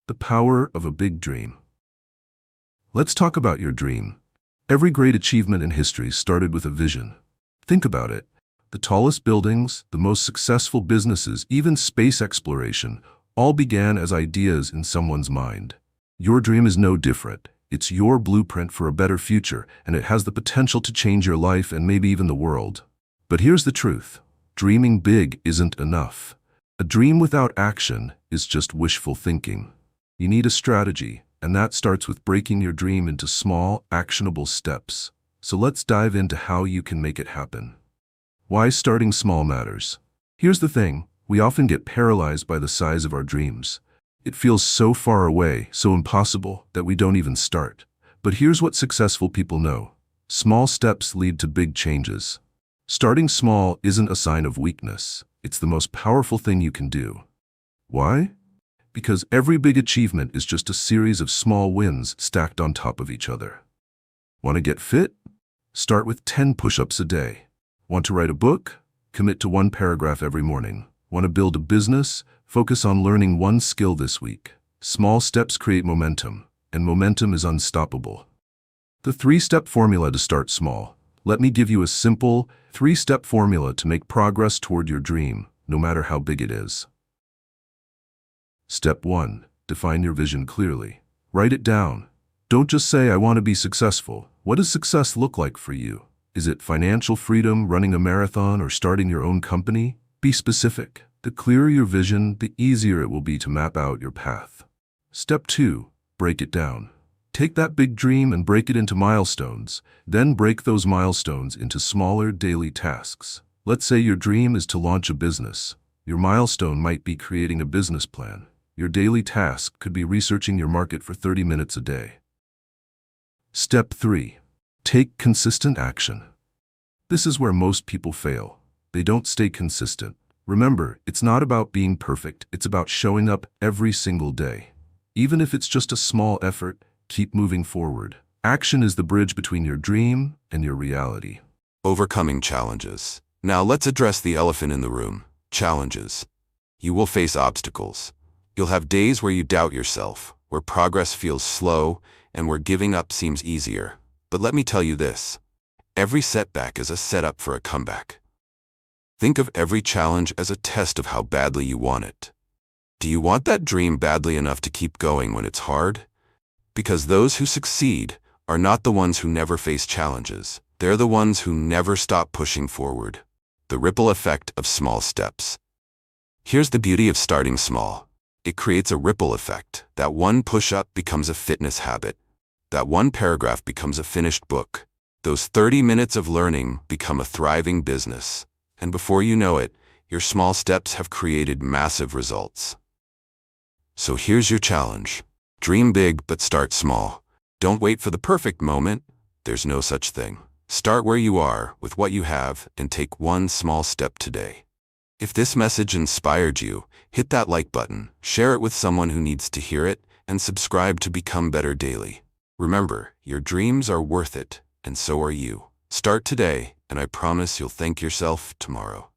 The power of a big dream. Let's talk about your dream. Every great achievement in history started with a vision. Think about it. The tallest buildings, the most successful businesses, even space exploration, all began as ideas in someone's mind. Your dream is no different. It's your blueprint for a better future, and it has the potential to change your life and maybe even the world. But here's the truth. Dreaming big isn't enough. A dream without action is just wishful thinking. You need a strategy, and that starts with breaking your dream into small, actionable steps. So let's dive into how you can make it happen. Why starting small matters. Here's the thing, we often get paralyzed by the size of our dreams. It feels so far away, so impossible, that we don't even start. But here's what successful people know. Small steps lead to big changes. Starting small isn't a sign of weakness. It's the most powerful thing you can do. Why? Because every big achievement is just a series of small wins stacked on top of each other. Want to get fit? Start with 10 push-ups a day. Want to write a book? Commit to 1 paragraph every morning. Want to build a business? Focus on learning 1 skill this week. Small steps create momentum, and momentum is unstoppable. The 3-step formula to start small. Let me give you a simple 3-step formula to make progress toward your dream, no matter how big it is. Step 1. Define your vision clearly. Write it down. Don't just say, I want to be successful. What does success look like for you? Is it financial freedom, running a marathon, or starting your own company? Be specific. The clearer your vision, the easier it will be to map out your path. Step 2. Break it down. Take that big dream and break it into milestones. Then break those milestones into smaller daily tasks. Let's say your dream is to launch a business. Your milestone might be creating a business plan. Your daily task could be researching your market for 30 minutes a day. Step 3. Take consistent action. This is where most people fail. They don't stay consistent. Remember, it's not about being perfect. It's about showing up every single day. Even if it's just a small effort, keep moving forward. Action is the bridge between your dream and your reality. Overcoming challenges. Now let's address the elephant in the room. Challenges. You will face obstacles. You'll have days where you doubt yourself, where progress feels slow, and where giving up seems easier. But let me tell you this. Every setback is a setup for a comeback. Think of every challenge as a test of how badly you want it. Do you want that dream badly enough to keep going when it's hard? Because those who succeed are not the ones who never face challenges. They're the ones who never stop pushing forward. The ripple effect of small steps. Here's the beauty of starting small. It creates a ripple effect. That 1 push-up becomes a fitness habit. That 1 paragraph becomes a finished book. Those 30 minutes of learning become a thriving business. And before you know it, your small steps have created massive results. So here's your challenge. Dream big, but start small. Don't wait for the perfect moment. There's no such thing. Start where you are, with what you have, and take 1 small step today. If this message inspired you, hit that like button, share it with someone who needs to hear it, and subscribe to become better daily. Remember, your dreams are worth it, and so are you. Start today, and I promise you'll thank yourself tomorrow.